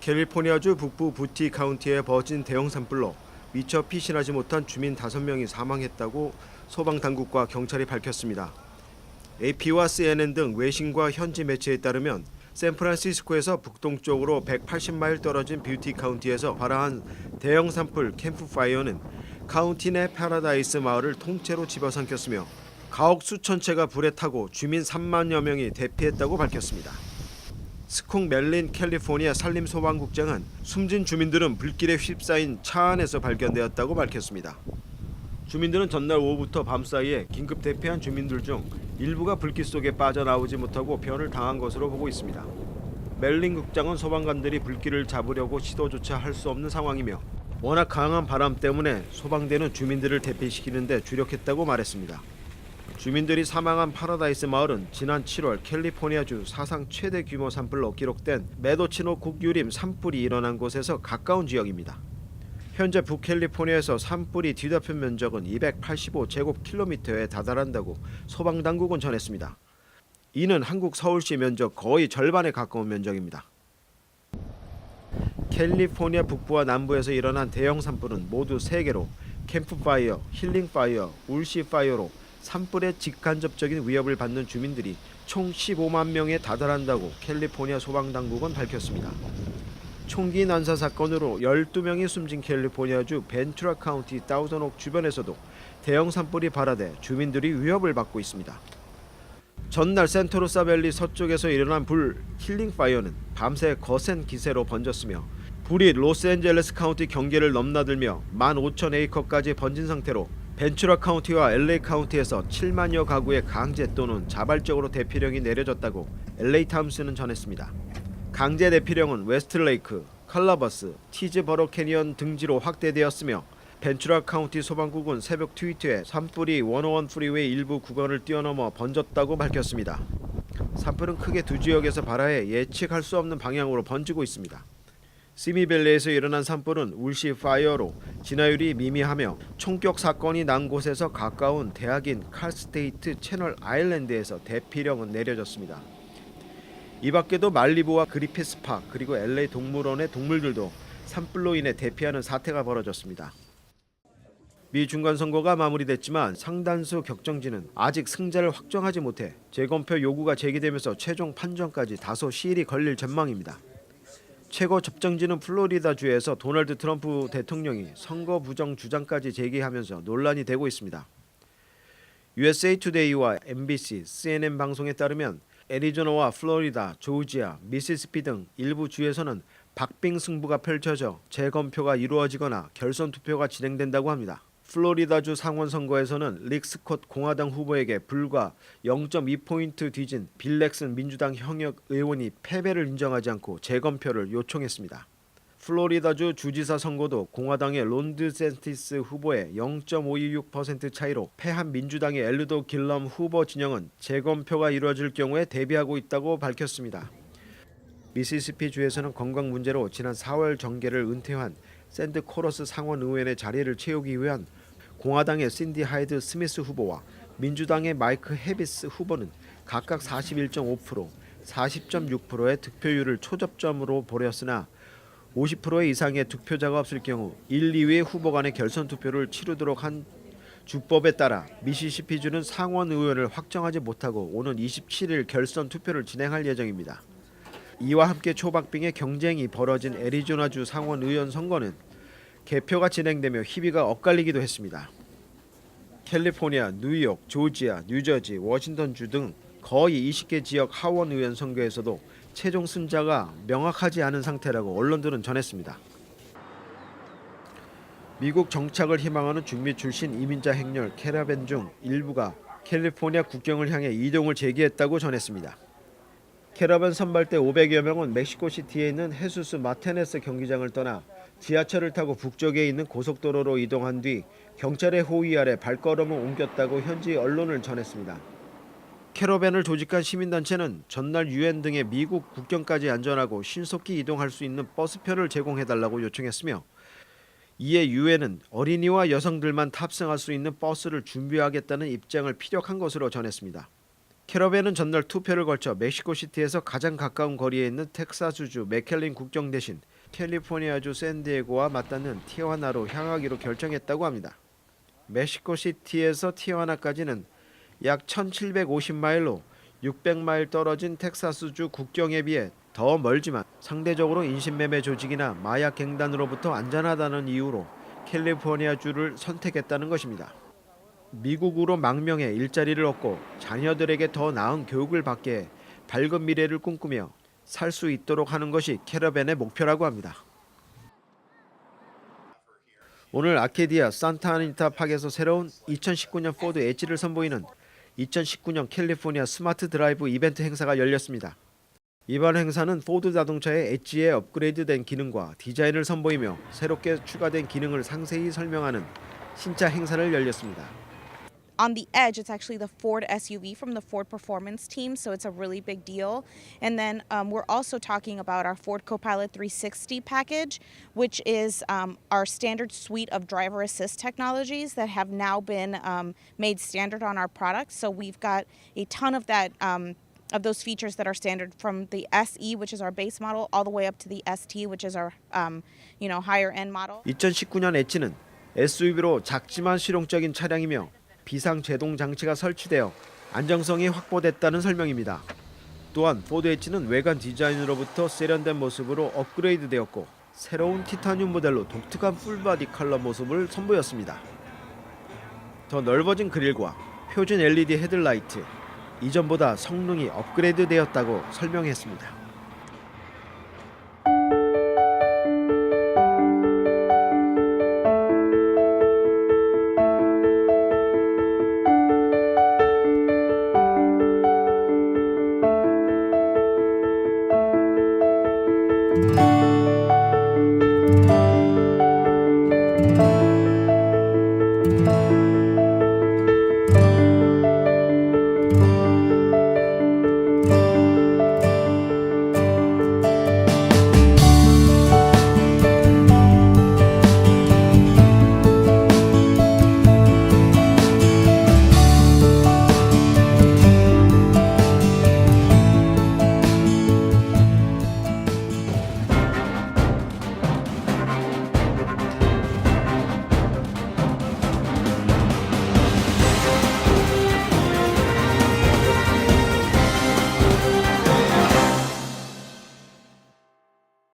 캘리포니아주 북부 부티 카운티의 버진 대형 산불로 미처 피신하지 못한 주민 5명이 사망했다고 소방당국과 경찰이 밝혔습니다. AP와 CNN 등 외신과 현지 매체에 따르면 샌프란시스코에서 북동쪽으로 180마일 떨어진 뷰티 카운티에서 발화한 대형 산불 캠프파이어는 카운티 내 패러다이스 마을을 통째로 집어삼켰으며 가옥 수천 채가 불에 타고 주민 3만여 명이 대피했다고 밝혔습니다. 스콩 멜린 캘리포니아 산림소방국장은 숨진 주민들은 불길에 휩싸인 차 안에서 발견되었다고 밝혔습니다. 주민들은 전날 오후부터 밤 사이에 긴급 대피한 주민들 중 일부가 불길 속에 빠져나오지 못하고 변을 당한 것으로 보고 있습니다. 멜린 국장은 소방관들이 불길을 잡으려고 시도조차 할 수 없는 상황이며 워낙 강한 바람 때문에 소방대는 주민들을 대피시키는 데 주력했다고 말했습니다. 주민들이 사망한 파라다이스 마을은 지난 7월 캘리포니아주 사상 최대 규모 산불로 기록된 메도치노 국유림 산불이 일어난 곳에서 가까운 지역입니다. 현재 북캘리포니아에서 산불이 뒤덮인 면적은 285제곱킬로미터에 다다른다고 소방당국은 전했습니다. 이는 한국 서울시 면적 거의 절반에 가까운 면적입니다. 캘리포니아 북부와 남부에서 일어난 대형 산불은 모두 3개로 캠프파이어, 힐링파이어, 울시파이어로 산불의 직간접적인 위협을 받는 주민들이 총 15만 명에 다다른다고 캘리포니아 소방당국은 밝혔습니다. 총기 난사 사건으로 12명이 숨진 캘리포니아주 벤투라 카운티 다우선옥 주변에서도 대형 산불이 발화돼 주민들이 위협을 받고 있습니다. 전날 센토로사밸리 서쪽에서 일어난 불 힐링파이어는 밤새 거센 기세로 번졌으며 불이 로스앤젤레스 카운티 경계를 넘나들며 15,000에이커까지 번진 상태로 벤투라 카운티와 LA 카운티에서 7만여 가구의 강제 또는 자발적으로 대피령이 내려졌다고 LA 타임스는 전했습니다. 강제 대피령은 웨스트레이크, 칼라버스, 티즈버러 캐니언 등지로 확대되었으며 벤투라 카운티 소방국은 새벽 트위터에 산불이 101 프리웨이 일부 구간을 뛰어넘어 번졌다고 밝혔습니다. 산불은 크게 두 지역에서 발화해 예측할 수 없는 방향으로 번지고 있습니다. 시미밸리에서 일어난 산불은 울시 파이어로 진화율이 미미하며 총격 사건이 난 곳에서 가까운 대학인 칼스테이트 채널 아일랜드에서 대피령은 내려졌습니다. 이 밖에도 말리부와 그리피스 파크 그리고 LA 동물원의 동물들도 산불로 인해 대피하는 사태가 벌어졌습니다. 미 중간선거가 마무리됐지만 상당수 격정지는 아직 승자를 확정하지 못해 재검표 요구가 제기되면서 최종 판정까지 다소 시일이 걸릴 전망입니다. 최고 접정지는 플로리다주에서 도널드 트럼프 대통령이 선거 부정 주장까지 제기하면서 논란이 되고 있습니다. USA 투데이와 MBC, CNN 방송에 따르면 애리조나와 플로리다, 조지아, 미시시피 등 일부 주에서는 박빙 승부가 펼쳐져 재검표가 이루어지거나 결선 투표가 진행된다고 합니다. 플로리다주 상원 선거에서는 릭 스콧 공화당 후보에게 불과 0.2포인트 뒤진 빌 렉슨 민주당 현역 의원이 패배를 인정하지 않고 재검표를 요청했습니다. 플로리다주 주지사 선거도 공화당의 론 드샌티스 후보의 0.526% 차이로 패한 민주당의 엘르도 길럼 후보 진영은 재검표가 이루어질 경우에 대비하고 있다고 밝혔습니다. 미시시피주에서는 건강 문제로 지난 4월 정계를 은퇴한 샌드 코러스 상원 의원의 자리를 채우기 위한 공화당의 신디 하이드 스미스 후보와 민주당의 마이크 해비스 후보는 각각 41.5%, 40.6%의 득표율을 초접점으로 보였으나 50% 이상의 득표자가 없을 경우 1, 2위 후보 간의 결선 투표를 치르도록 한 주법에 따라 미시시피주는 상원 의원을 확정하지 못하고 오는 27일 결선 투표를 진행할 예정입니다. 이와 함께 초박빙의 경쟁이 벌어진 애리조나주 상원 의원 선거는 개표가 진행되며 희비가 엇갈리기도 했습니다. 캘리포니아, 뉴욕, 조지아, 뉴저지, 워싱턴주 등 거의 20개 지역 하원 의원 선거에서도 최종 승자가 명확하지 않은 상태라고 언론들은 전했습니다. 미국 정착을 희망하는 중미 출신 이민자 행렬 캐러밴 중 일부가 캘리포니아 국경을 향해 이동을 재개했다고 전했습니다. 캐러밴 선발대 500여 명은 멕시코시티에 있는 헤수스 마테네스 경기장을 떠나 지하철을 타고 북쪽에 있는 고속도로로 이동한 뒤 경찰의 호위 아래 발걸음을 옮겼다고 현지 언론을 전했습니다. 캐러밴을 조직한 시민단체는 전날 유엔 등의 미국 국경까지 안전하고 신속히 이동할 수 있는 버스표를 제공해달라고 요청했으며 이에 유엔은 어린이와 여성들만 탑승할 수 있는 버스를 준비하겠다는 입장을 피력한 것으로 전했습니다. 캐러밴은 전날 투표를 걸쳐 멕시코시티에서 가장 가까운 거리에 있는 텍사스주 맥켈린 국경 대신 캘리포니아주 샌디에고와 맞닿는 티juana로 향하기로 결정했다고 합니다. 멕시코시티에서 티juana까지는 약 1750마일로 600마일 떨어진 텍사스주 국경에 비해 더 멀지만 상대적으로 인신매매 조직이나 마약 갱단으로부터 안전하다는 이유로 캘리포니아주를 선택했다는 것입니다. 미국으로 망명해 일자리를 얻고 자녀들에게 더 나은 교육을 받게 해 밝은 미래를 꿈꾸며 살 수 있도록 하는 것이 캐러밴의 목표라고 합니다. 오늘 아케디아 산타아니타 팍에서 새로운 2019년 포드 엣지를 선보이는 2019년 캘리포니아 스마트 드라이브 이벤트 행사가 열렸습니다. 이번 행사는 포드 자동차의 엣지에 업그레이드된 기능과 디자인을 선보이며 새롭게 추가된 기능을 상세히 설명하는 신차 행사를 열렸습니다. On the Edge, it's actually the Ford SUV from the Ford Performance team, so it's a really big deal. And then we're also talking about our Ford Copilot 360 package, which is our standard suite of driver assist technologies that have now been made standard on our products. So we've got a ton of that. Of those features that are standard from the SE, which is our base model, all the way up to the ST, which is our higher end model. 2019년 엣지는 SUV로 작지만 실용적인 차량이며 비상 제동 장치가 설치되어 안정성이 확보됐다는 설명입니다. 또한 포드 엣지는 외관 디자인으로부터 세련된 모습으로 업그레이드되었고 새로운 티타늄 모델로 독특한 풀바디 컬러 모습을 선보였습니다. 더 넓어진 그릴과 표준 LED 헤드라이트, 이전보다 성능이 업그레이드되었다고 설명했습니다.